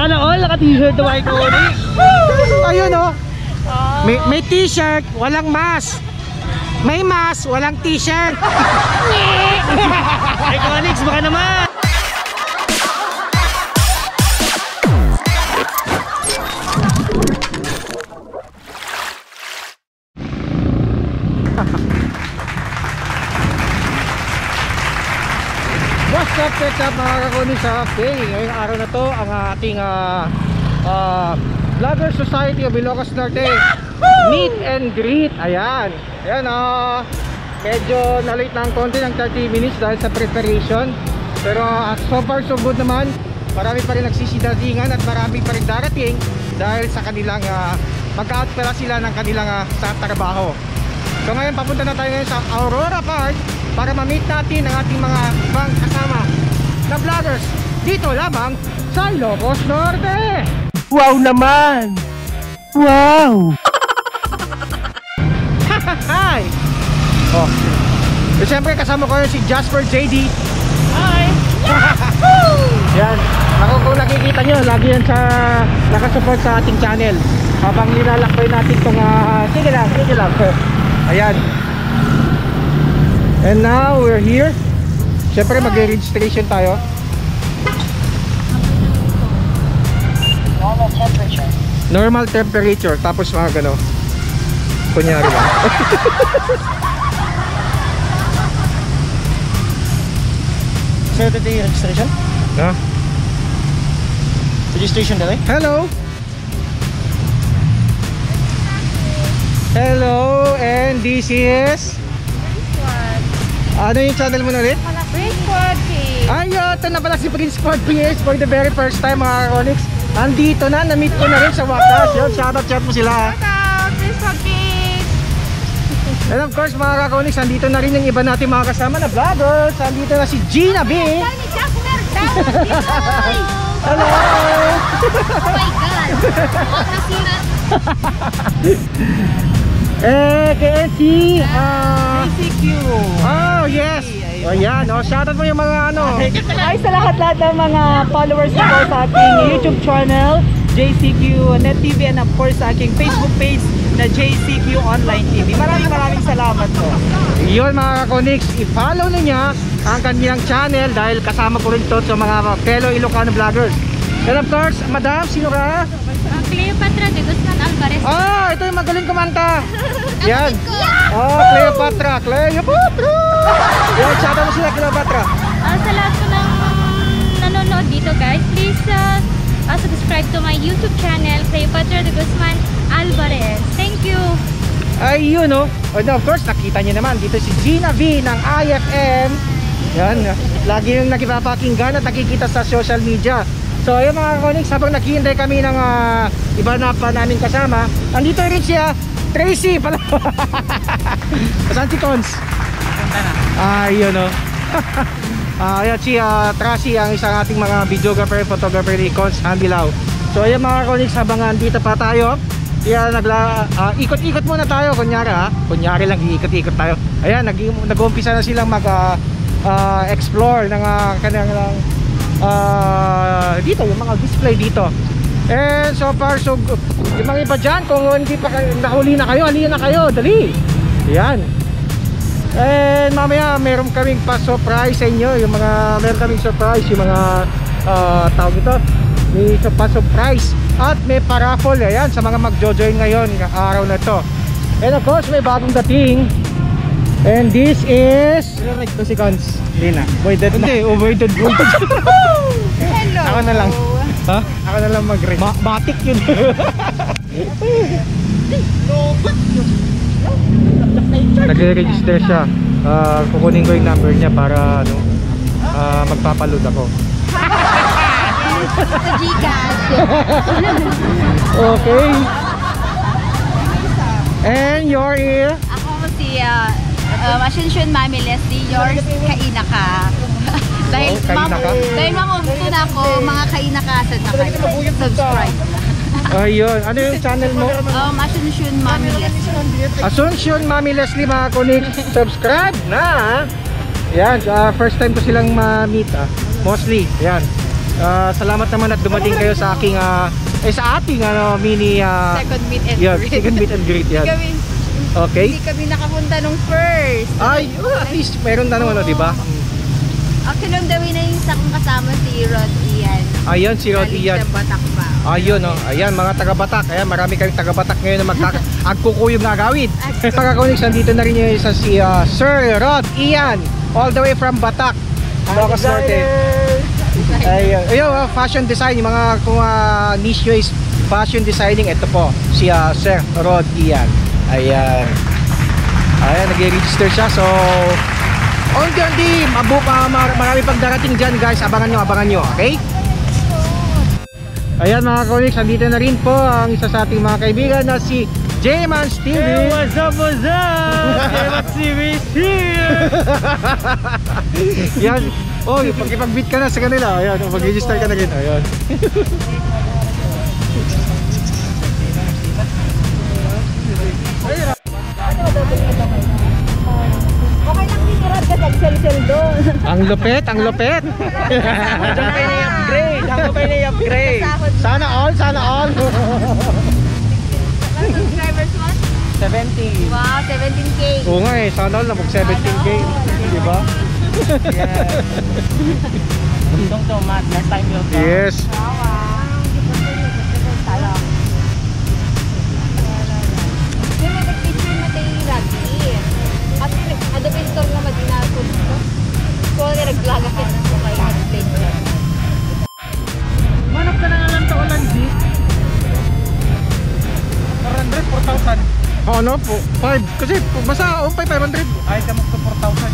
Sana all naka-t-shirt na mga iconic. Ayun oh. May t-shirt, walang mask. May mask, walang t-shirt. Iconics, baka naman. What's up mga kakunis sa okay. Ngayong araw na to ang ating Vlogger Society of Ilocos Norte meet and greet. Ayan. Ayan medyo na-late na ang konti ng 30 minutes dahil sa preparation. Pero so far so good naman. Marami pa rin nagsisidatingan at marami pa rin darating dahil sa kanilang mag-out pala sila ng kanilang sa trabaho. So ngayon papunta na tayo ngayon sa Aurora Park para ma-meet natin ang ating mga ibang kasama na vloggers dito lamang sa Ilocos Norte. Wow naman! Wow! Hi! Oh. So, siyempre kasama ko yun si Jasper JD. Hi! Yan. Ako kung nakikita nyo, lagi yan sa nakasupport sa ating channel habang nilalakbay natin itong sige lang. Ayan. And now we're here. Siyempre mag-registration tayo. Normal temperature. Tapos mga gano, kunyari lang. So ito yung registration? Huh? Registration dali? Hello! Hello! And this is... Ano yung channel mo na ulit? Prince Squad King. Ay, ito na pala si Prince Squad PS for the very first time mga Onyx. Andito na, na-meet ko na rin sa wakas. Yun, shoutout mo sila. Shoutout, Prince Squad King. And of course mga Onyx, andito na rin yung iba natin mga kasama na vloggers. Andito na si Gina B. Hello! Oh my God! Huwag nasira. KNC JCQ. Oh yes. O yan, shoutout mo yung mga Hi sa lahat ng mga followers ko sa aking YouTube channel JCQ Net TV, and of course sa aking Facebook page na JCQ Online TV. Maraming salamat po. Yun mga Onyx, i-follow niya ang kanyang channel dahil kasama ko rin ito sa mga fellow Ilocano vloggers. And of course, madam, sino ka? Cleopatra de Guzman Alvarez. Ito yung magaling kumanta. Yan. Cleopatra. Yan, shoutout mo sila Cleopatra. Sa lahat po ng nanonood dito guys, please subscribe to my YouTube channel, Cleopatra de Guzman Alvarez. Thank you. Ayun and of course, nakita niyo naman dito si Gina V ng IFM. Yan, lagi yung nakipapakinggan at nakikita sa social media. So ayun mga Onyx, habang naghihintay kami ng iba na pa namin kasama, andito rin siya, Tracy pala. Saan si Cons? Ayun ayan si Tracy, ang isang ating mga videographer, photographer ni Cons Hambilao. So ayun mga Onyx, habang andito pa tayo, ikot-ikot muna tayo, kunyari lang iikot-ikot tayo. Ayan, nag-uumpisa na silang mag-explore ng kanilang dito, yung mga display dito. And so far so good. Yung mga iba dyan, kung hindi pa nahuli na kayo, halina na kayo, dali. Ayan. And mamaya meron kaming pa-surprise sa inyo. Meron kaming surprise, yung mga tawag ito, may pa-surprise. At may paraffle, ayan, sa mga mag-join ngayon araw na to. And of course, may bagong dating. And this is Like to si Cons. Hindi na. Voided na. Hindi, voided. Hello. Ako na lang. Ha? Ako na lang mag-rate. Batik yun. Nagre-register siya. Kukunin ko yung number niya para magpapaload ako. Sa Gcash. Okay. And your ear? Ako si Ascension Mami Leslie, yours kaina ka. Dahil mamumto na ako, mga kaina ka sa subscribe. Ayun, ano yung channel mo? Ascension Mami Leslie. Ascension Mami Leslie mga Onyx, subscribe na. Yan, first time ko silang ma-meet mostly, yan. Salamat naman at dumating kayo sa aking sa ating mini Second meet and yeah, greet. second meet and greet yan. Okay. Hindi kami nakapunta nung first. Ay, at least meron na naman, di ba? Actually, nung dawin na yung isa kong kasama si Rod Ian. Ayun, si Rod Galing Ian. sa Batak pa. Ayun, ayan, mga taga-Batak. Ayan, marami kayong taga-Batak ngayon na agkukuyog na agawid. Mga Konix, nandito na rin yung isa si Sir Rod Ian, all the way from Batak. Ilocos Norte. Ayun, fashion design, yung mga kung niche nyo is fashion designing, ito po, si Sir Rod Ian. Ayan. Ayan, nag-register siya. So, unti-unti, marami pang darating dyan guys. Abangan nyo, okay? Ayan mga Konix, nandito na rin po ang isa sa ating mga kaibigan na si J-Mans TV. Hey, what's up? J-Mans TV is here! Yan. Oh, pagkipag-beat ka na sa kanila. Ayan, mag-register ka na rin. Ayan. Okay lang tinirad ka sel-sel doon. Ang lupet, ang lupet. Diyan kayo na-upgrade. Ako kayo na-upgrade. Sana all, sana all. Ano subscribers mo? 70. Wow, 17K. Oo nga eh, sana all na mag 17K. Diba? Yes. Don't do math. Next time you'll come. Yes. Ada pa store na madinapon ko. Kung nag-vlog ako ko kayo mag-plane ko. Manap ka na nga lang tawalan, G. 400, 4,000. Ano po? 5. Kasi basta 500. Ay, ka magto 4,000.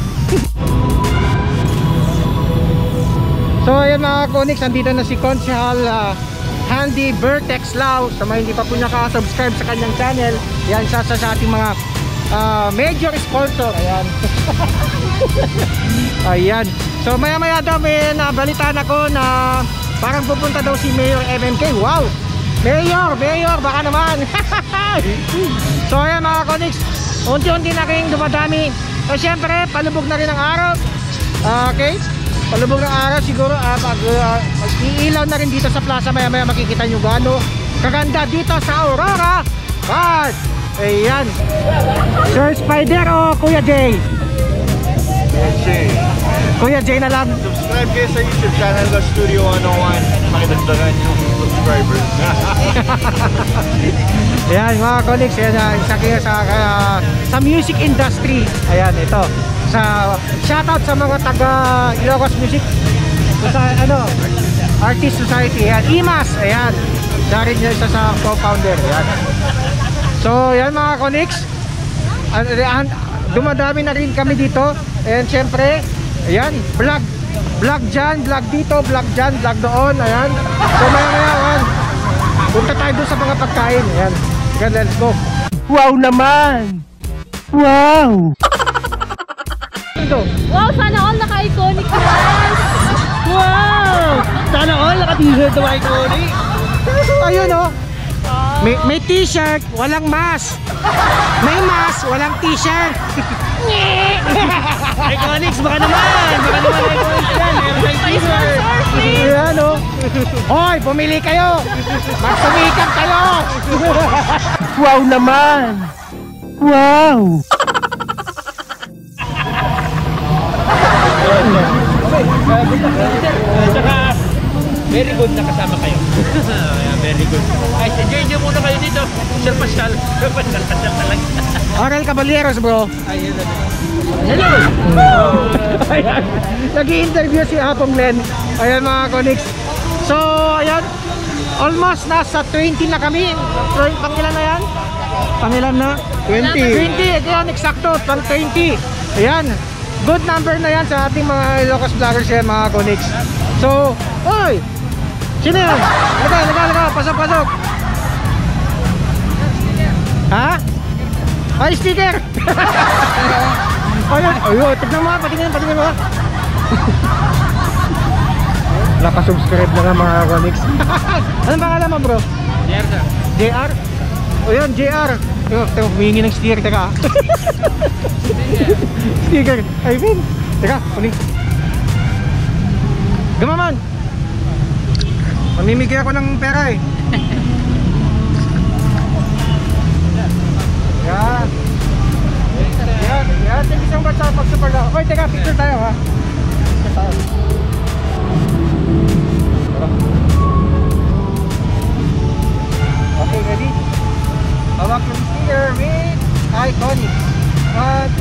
So ayan mga Konix, andito na si Konsehal Handy Vertex Lao. Sa mga hindi pa po nakasubscribe sa kanyang channel, yan sa ating mga major sponsor. Ayan. Ayan. So maya maya daw may nabalitaan ako na parang pupunta daw si Mayor MMK. Wow! Mayor, baka naman. So ayan mga Konix, unti-unti na kayong dumadami. So syempre, palubog na rin ang araw. Okay? Palubog ng araw siguro mag-iilaw na rin dito sa plaza. Maya maya makikita nyo gaano kaganda dito sa Aurora Park. Ayan. Sir Spider o Kuya Jay? Kuya Jay na lang. Subscribe kayo sa YouTube channel ko, Studio 101. Makidagdagan yung subscribers. Ayan mga colleagues, ayan, isa kayo sa music industry. Ayan, ito. Shoutout sa mga taga Ilocos Music Artist Society. Ayan, IMAS. Ayan. Darin niya isa sa co-founder. Ayan. So yan mga Konix, dumadami na rin kami dito. Ayan, syempre, ayan, vlog dyan, vlog dito, vlog dyan, vlog doon. Ayan. So maya punta tayo doon sa mga pagkain. Ayan, sige, let's go. Wow naman! Wow! Wow, sana all naka-iconic na. Wow! Sana all naka-t-shirt na iconic. Ayun o. May t-shirt, walang mask. May mask, walang t-shirt. Iconics, baka naman Iconics yan. Meron tayong t-shirt. Ayan o. Hoy, pumili kayo. Magsumikap kayo. Wow naman! Wow! Tsaka, very good na kasama kayo. Very good. Guys, enjoy muna kayo dito. Sir Pascal talaga. Oral Caballeros, bro. Ayun na. Ayan. Nag-i-interview si Apong Len. Ayan mga Konix. So, ayan. Almost nasa 20 na kami. Pangilan na yan? Pangilan na? 20. 20. Ayan, eksakto. Pang 20. Ayan. Good number na yan sa ating mga Ilocos vloggers yan, mga Konix. So, oy! Sino yan? Laga. Pasok. Ha? Ay, sticker! Ayun, tignan mo, patingin mo. Nakasubscribe na nga mga Konix. Anong pangalan mo, bro? JR sir. JR? O yun, JR. Humingi ng sticker, teka. Sticker. I mean, teka, kunin. Gamaman. Mamimigay ako ng pera eh. Yan. Yan. Thank you so much sa pag-support ako. Oy, teka, picture tayo ha. Picture tayo. Okay, ready? Hawak yung sticker with Iconic. 1, 2,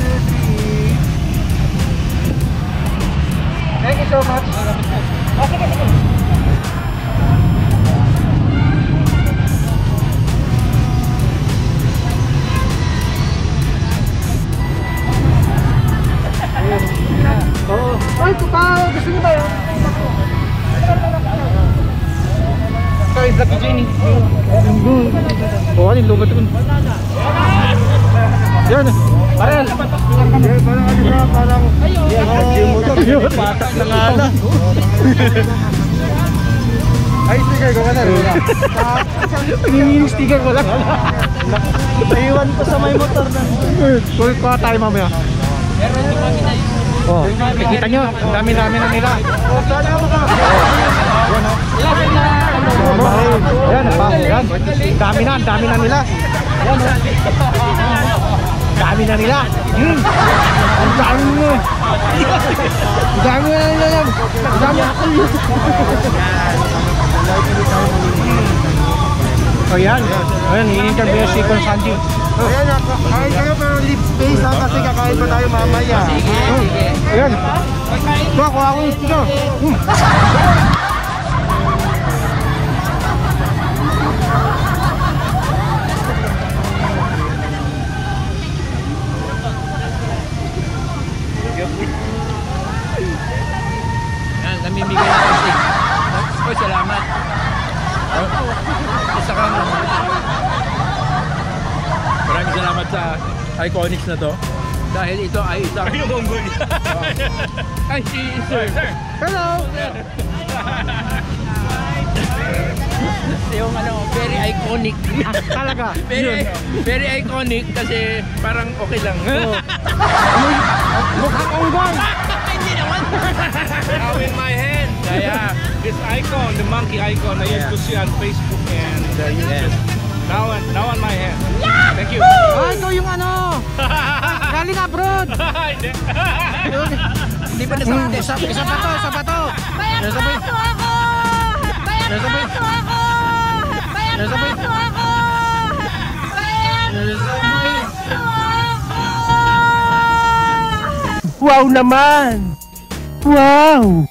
3. Thank you so much. Okay. Oo. Ay, tukaw! Gusto niyo ba yun? Sorry, vlog ko Jenny. Oo, ano yung lugat ko? Yan! Parang! Parang ano siya, parang... Patak na nga na! Ay, sticker ko ka na rin. Pinginginig sticker ko lang. Naiwan ko sa may motor na. Kulit ko tayo mamaya. Oh, kita nyo, ang dami-dami na nila. Oh, sana mo ka. Yan, yan. Dami na nila. Yan, dami na nila. Ang dami mo. Ang dami na nila yan. Ang dami. Oh, yan. Ayan, i-interview si Consanti. Ayan, kain kayo pero leave space ha, kasi kakain pa tayo mamaya. Ayan. Kuha ko yung sticker. Yan, namimigay na kasi. Oh, salamat. Isa kang... Maraming salamat sa Iconics na to. Dahil ito ay isang... Ay, si Sir. Hello! Yung ano, very iconic. Talaga? Very iconic kasi parang okay lang. Mukhang unggoy! Hindi naman. Now in my hand. Kaya, This icon, the monkey icon, I used to see on Facebook and YouTube. Now on my hand. Thank you. Ah, ito yung ano! Galing abroad! hindi pa nasabi. Isa pa to! Bayan mo ako! Bayan mo ako! Bayan mo ako! Bayan mo ako! Wow naman! Wow!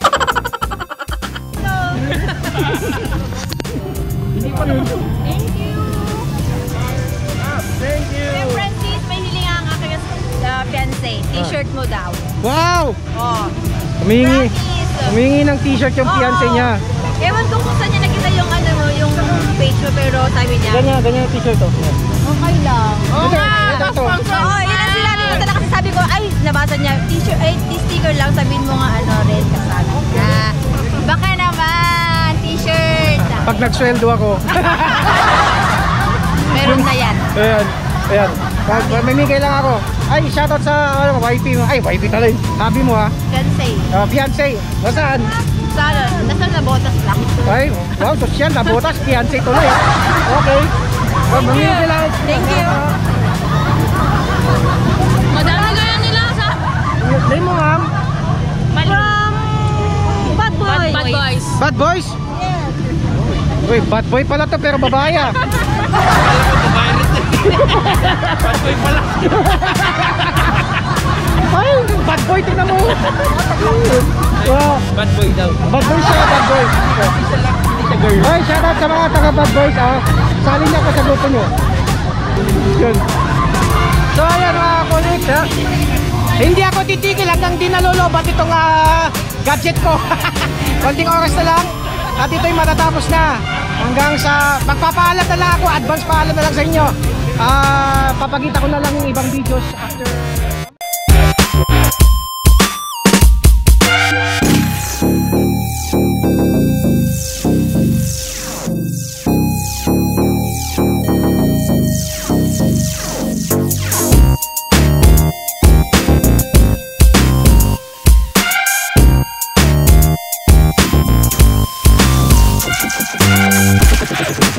Thank you! Kuya Francis, may hilinga ang aking fiancé. T-shirt mo daw. Wow! Oh. Humingi ng t-shirt yung Oo. fiancé niya. Ewan ko kung saan niya nakita yung ano mo, yung page mo, pero sabi niya, Ganyan yung t-shirt to. okay lang. Oo Ito, nga. ito. Sponsor. Oo, yun ang sinabi ko talaga kasi sabi ko, ay, nabasa niya, t-shirt, ay, sticker lang, sabihin mo nga ano, red kasama. Baka naman, t-shirt. Pag nagsweldo ako. Meron na yan. Ayan. Pag mamimigay lang ako. Ay, shoutout sa wifey mo. Ay, wifey talaga. Sabi mo ha. Fiancé. Fiancé. Nasaan? Sana, nasa nabotas lang. Ay, wow, sosyal. Nabotas. Fiancé tuloy ha. Okay. Mamimigay lang. Thank you. Madami kaya nila sa... Name mo ma'am? From... Bad Boys. Bad Boys. Bad Boys? Yes. Uy, bad boy pala to pero babae ah. Bad boy pala. Ay, bad boy, tingnan mo. Wow. Bad boy daw. Bad boy siya, bad boy. Hindi siya girl. Ay, shoutout sa mga taga bad boys ah. Sali niya ako sa grupo nyo. Yun. So ayan mga connect ha. Hindi ako titigil hanggang di nalolobat itong gadget ko. Konting oras na lang at ito'y matatapos na. Hanggang sa magpapaalam na lang ako, advance paalam na lang sa inyo. Papakita ko na lang yung ibang videos after Bye!